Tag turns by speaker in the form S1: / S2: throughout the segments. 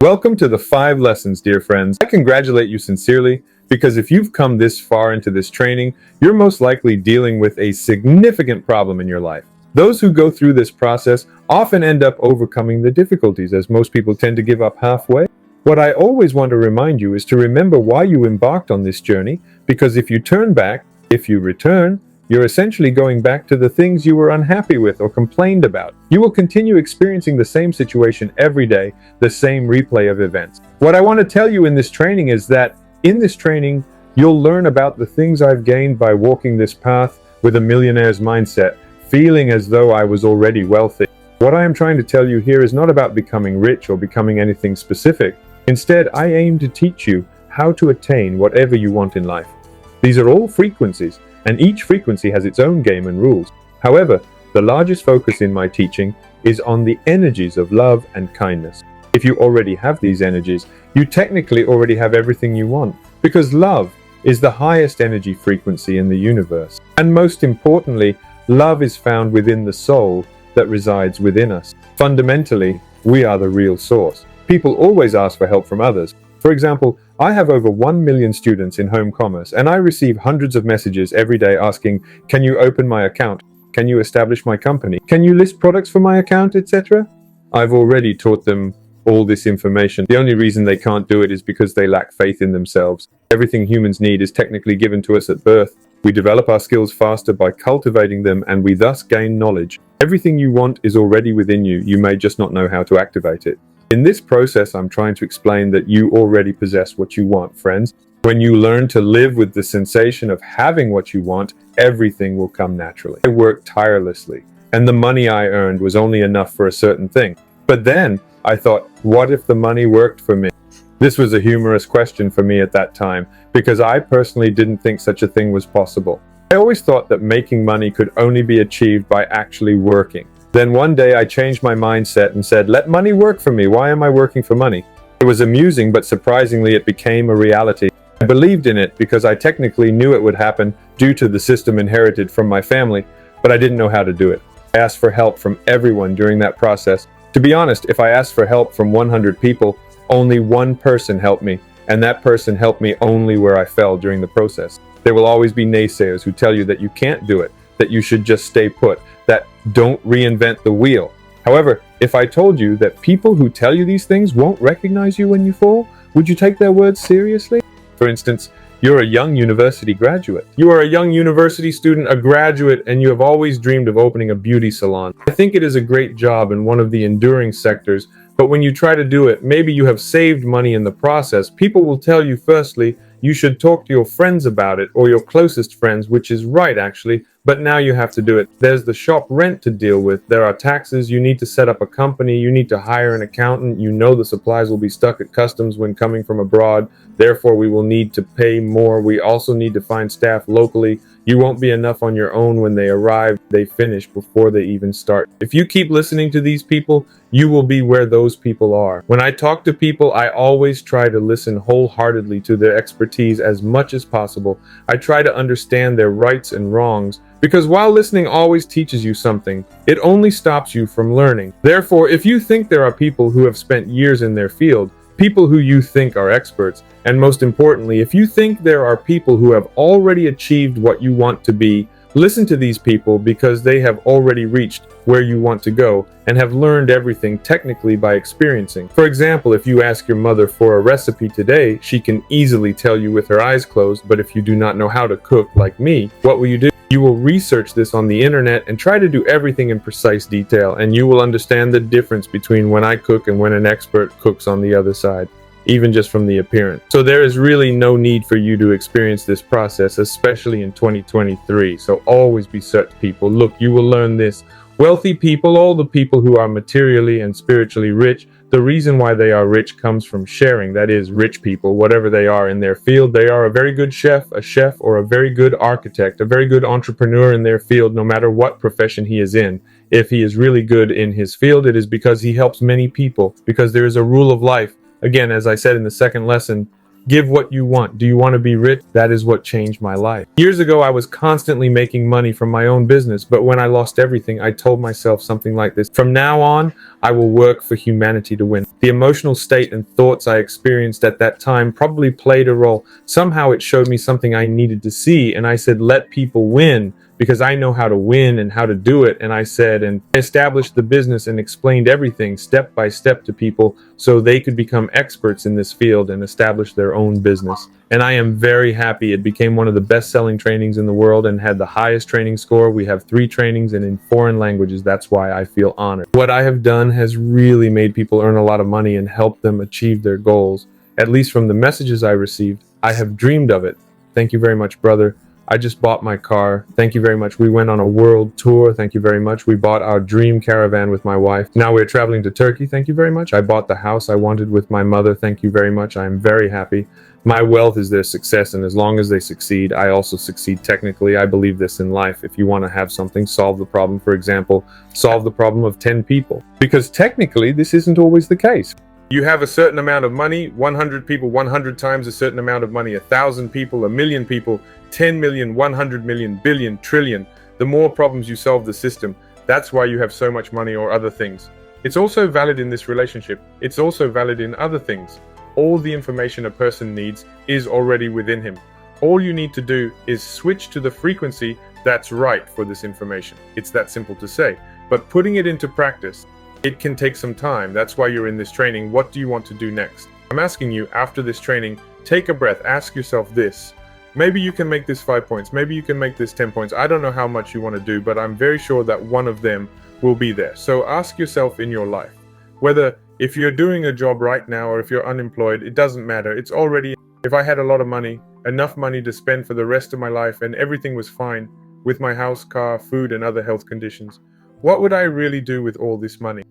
S1: Welcome to the 5 lessons, dear friends. I congratulate you sincerely because if you've come this far into this training, you're most likely dealing with a significant problem in your life. Those who go through this process often end up overcoming the difficulties, as most people tend to give up halfway. What I always want to remind you is to remember why you embarked on this journey, because if you turn back, if you return, you're essentially going back to the things you were unhappy with or complained about. You will continue experiencing the same situation every day, the same replay of events. What I want to tell you in this training is that in this training, you'll learn about the things I've gained by walking this path with a millionaire's mindset, feeling as though I was already wealthy. What I am trying to tell you here is not about becoming rich or becoming anything specific. Instead, I aim to teach you how to attain whatever you want in life. These are all frequencies, and each frequency has its own game and rules. However, the largest focus in my teaching is on the energies of love and kindness. If you already have these energies, you technically already have everything you want, because love is the highest energy frequency in the universe. And most importantly, love is found within the soul that resides within us. Fundamentally, we are the real source. People always ask for help from others. For example, I have over 1 million students in home commerce, and I receive hundreds of messages every day asking, can you open my account? Can you establish my company? Can you list products for my account, etc.? I've already taught them all this information. The only reason they can't do it is because they lack faith in themselves. Everything humans need is technically given to us at birth. We develop our skills faster by cultivating them, and we thus gain knowledge. Everything you want is already within you. You may just not know how to activate it. In this process, I'm trying to explain that you already possess what you want, friends. When you learn to live with the sensation of having what you want, everything will come naturally. I worked tirelessly, and the money I earned was only enough for a certain thing. But then I thought, what if the money worked for me? This was a humorous question for me at that time, because I personally didn't think such a thing was possible. I always thought that making money could only be achieved by actually working. Then one day I changed my mindset and said, let money work for me. Why am I working for money? It was amusing, but surprisingly it became a reality. I believed in it because I technically knew it would happen due to the system inherited from my family, but I didn't know how to do it. I asked for help from everyone during that process. To be honest, if I asked for help from 100 people, only one person helped me, and that person helped me only where I fell during the process. There will always be naysayers who tell you that you can't do it, that you should just stay put, that don't reinvent the wheel. However, if I told you that people who tell you these things won't recognize you when you fall, would you take their words seriously? For instance, you're a young university graduate. You are a young university student, a graduate, and you have always dreamed of opening a beauty salon. I think it is a great job in one of the enduring sectors, but when you try to do it, maybe you have saved money in the process. People will tell you, firstly, you should talk to your friends about it, or your closest friends, which is right actually, but now you have to do it. There's the shop rent to deal with. There are taxes. You need to set up a company. You need to hire an accountant. You know the supplies will be stuck at customs when coming from abroad. Therefore, we will need to pay more. We also need to find staff locally. You won't be enough on your own when they arrive. They finish before they even start. If you keep listening to these people, you will be where those people are. When I talk to people, I always try to listen wholeheartedly to their expertise as much as possible. I try to understand their rights and wrongs, because while listening always teaches you something, it only stops you from learning. Therefore, if you think there are people who have spent years in their field, people who you think are experts, and most importantly, if you think there are people who have already achieved what you want to be, listen to these people because they have already reached where you want to go and have learned everything technically by experiencing. For example, if you ask your mother for a recipe today, she can easily tell you with her eyes closed, but if you do not know how to cook like me, what will you do? You will research this on the internet and try to do everything in precise detail, and you will understand the difference between when I cook and when an expert cooks on the other side, even just from the appearance. So there is really no need for you to experience this process, especially in 2023. So always be such people. Look, you will learn this. Wealthy people, all the people who are materially and spiritually rich, the reason why they are rich comes from sharing. That is, rich people, whatever they are in their field, they are a very good chef, or a very good architect, a very good entrepreneur in their field, no matter what profession he is in. If he is really good in his field, it is because he helps many people, because there is a rule of life. Again, as I said in the second lesson, Give what you want. Do you want to be rich? That is what changed my life. Years ago, I was constantly making money from my own business, but when I lost everything, I told myself something like this: from now on, I will work for humanity to win. The emotional state and thoughts I experienced at that time probably played a role. Somehow it showed me something I needed to see, and I said, let people win, because I know how to win and how to do it. And I said, and established the business and explained everything step by step to people so they could become experts in this field and establish their own business. And I am very happy. It became one of the best-selling trainings in the world and had the highest training score. We have 3 trainings and in foreign languages. That's why I feel honored. What I have done has really made people earn a lot of money and helped them achieve their goals. At least from the messages I received, I have dreamed of it. Thank you very much, brother. I just bought my car. Thank you very much. We went on a world tour. Thank you very much. We bought our dream caravan with my wife. Now we're traveling to Turkey. Thank you very much. I bought the house I wanted with my mother. Thank you very much. I am very happy. My wealth is their success, and as long as they succeed, I also succeed technically. I believe this in life. If you want to have something, solve the problem. For example, solve the problem of 10 people. Because technically, this isn't always the case. You have a certain amount of money, 100 people, 100 times a certain amount of money, 1,000 people, 1,000,000 people, 10 million, 100 million, billion, trillion. The more problems you solve the system, that's why you have so much money or other things. It's also valid in this relationship. It's also valid in other things. All the information a person needs is already within him. All you need to do is switch to the frequency that's right for this information. It's that simple to say. But putting it into practice, it can take some time. That's why you're in this training. What do you want to do next? I'm asking you, after this training, take a breath. Ask yourself this. Maybe you can make this 5 points. Maybe you can make this 10 points. I don't know how much you want to do, but I'm very sure that one of them will be there. So ask yourself in your life, whether if you're doing a job right now or if you're unemployed, it doesn't matter. It's already, if I had a lot of money, enough money to spend for the rest of my life, and everything was fine with my house, car, food, and other health conditions, what would I really do with all this money?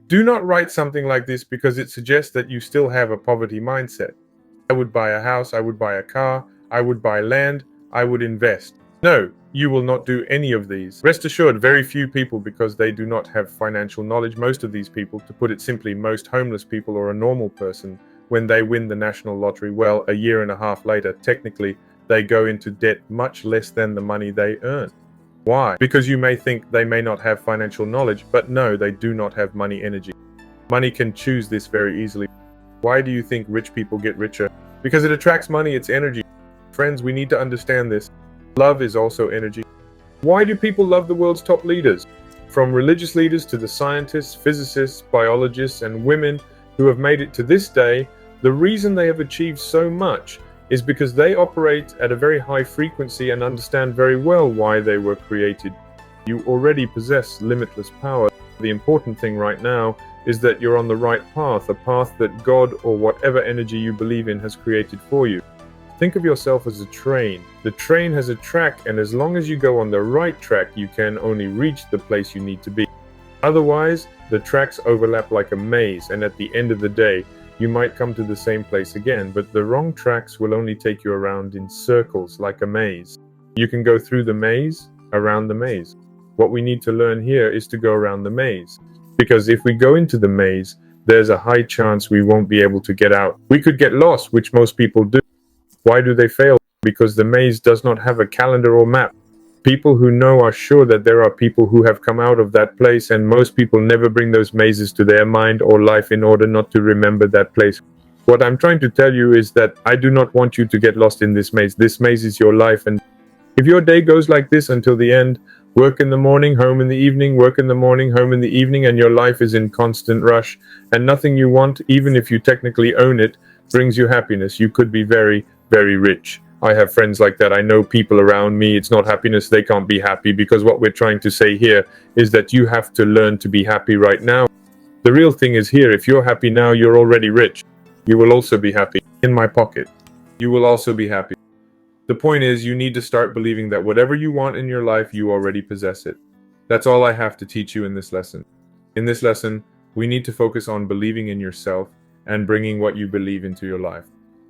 S1: Do not write something like this because it suggests that you still have a poverty mindset. I would buy a house, I would buy a car, I would buy land, I would invest. No, you will not do any of these. Rest assured, very few people, because they do not have financial knowledge, most of these people, to put it simply, most homeless people or a normal person, when they win the national lottery, well, a year and a half later, technically, they go into debt much less than the money they earn. Why? Because you may think they may not have financial knowledge, but no, they do not have money energy. Money can choose this very easily. Why do you think rich people get richer? Because it attracts money, it's energy. Friends, we need to understand this. Love is also energy. Why do people love the world's top leaders? From religious leaders to the scientists, physicists, biologists, and women who have made it to this day, the reason they have achieved so much is because they operate at a very high frequency and understand very well why they were created. You already possess limitless power. The important thing right now is that you're on the right path, a path that God or whatever energy you believe in has created for you. Think of yourself as a train. The train has a track, and as long as you go on the right track, you can only reach the place you need to be. Otherwise, the tracks overlap like a maze, and at the end of the day, you might come to the same place again, but the wrong tracks will only take you around in circles like a maze. You can go through the maze, around the maze. What we need to learn here is to go around the maze. Because if we go into the maze, there's a high chance we won't be able to get out. We could get lost, which most people do. Why do they fail? Because the maze does not have a calendar or map. People who know are sure that there are people who have come out of that place, and most people never bring those mazes to their mind or life in order not to remember that place. What I'm trying to tell you is that I do not want you to get lost in this maze. This maze is your life, and if your day goes like this until the end, work in the morning, home in the evening, work in the morning, home in the evening, and your life is in constant rush, and nothing you want, even if you technically own it, brings you happiness, you could be very, very rich. I have friends like that. I know people around me. It's not happiness. They can't be happy, because what we're trying to say here is that you have to learn to be happy right now. The real thing is here. If you're happy now, you're already rich. You will also be happy. In my pocket, you will also be happy. The point is, you need to start believing that whatever you want in your life, you already possess it. That's all I have to teach you in this lesson. In this lesson, we need to focus on believing in yourself and bringing what you believe into your life.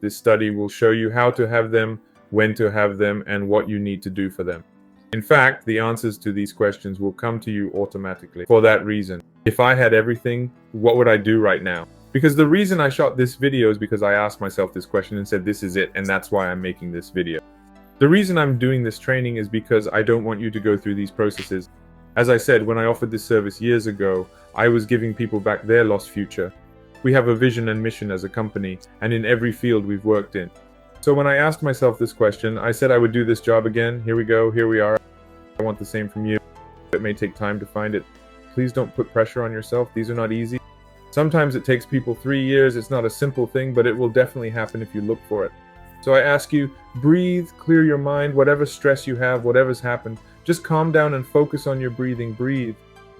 S1: This study will show you how to have them, when to have them, and what you need to do for them. In fact, the answers to these questions will come to you automatically. For that reason, if I had everything, what would I do right now? Because the reason I shot this video is because I asked myself this question and said, this is it, and that's why I'm making this video. The reason I'm doing this training is because I don't want you to go through these processes. As I said, when I offered this service years ago, I was giving people back their lost future. We have a vision and mission as a company, and in every field we've worked in. So when I asked myself this question, I said I would do this job again. Here we go, here we are. I want the same from you. It may take time to find it. Please don't put pressure on yourself. These are not easy. Sometimes it takes people 3 years. It's not a simple thing, but it will definitely happen if you look for it. So I ask you, breathe, clear your mind, whatever stress you have, whatever's happened, just calm down and focus on your breathing. Breathe.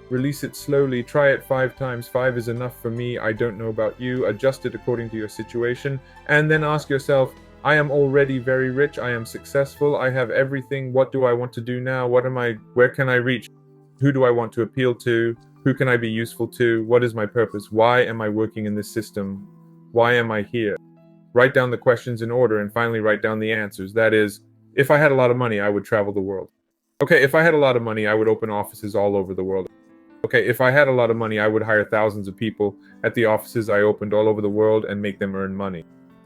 S1: Release it slowly. Try it 5 times. 5 is enough for me. I don't know about you. Adjust it according to your situation. And then ask yourself, I am already very rich. I am successful. I have everything. What do I want to do now? Where can I reach? Who do I want to appeal to? Who can I be useful to? What is my purpose? Why am I working in this system? Why am I here? Write down the questions in order and finally write down the answers. That is, if I had a lot of money, I would travel the world. Okay, if I had a lot of money, I would open offices all over the world. Okay, if I had a lot of money, I would hire thousands of people at the offices I opened all over the world and make them earn money.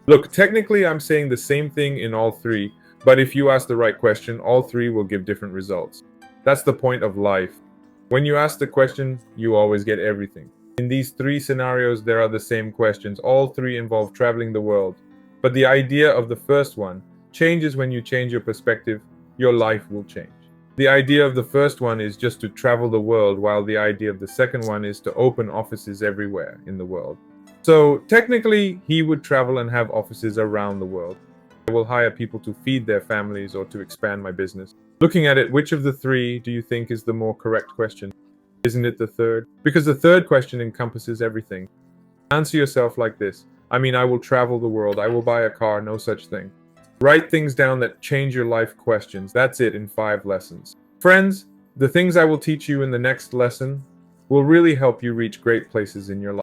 S1: Look, technically I'm saying the same thing in all 3, but if you ask the right question, all 3 will give different results. That's the point of life. When you ask the question, you always get everything. In these 3 scenarios, there are the same questions. All 3 involve traveling the world. But the idea of the first one changes when you change your perspective. Your life will change. The idea of the first one is just to travel the world, while the idea of the second one is to open offices everywhere in the world. So technically, he would travel and have offices around the world. I will hire people to feed their families or to expand my business. Looking at it, which of the 3 do you think is the more correct question? Isn't it the third? Because the third question encompasses everything. Answer yourself like this. I will travel the world. I will buy a car. No such thing. Write things down that change your life questions. That's it in 5 lessons. Friends, the things I will teach you in the next lesson will really help you reach great places in your life.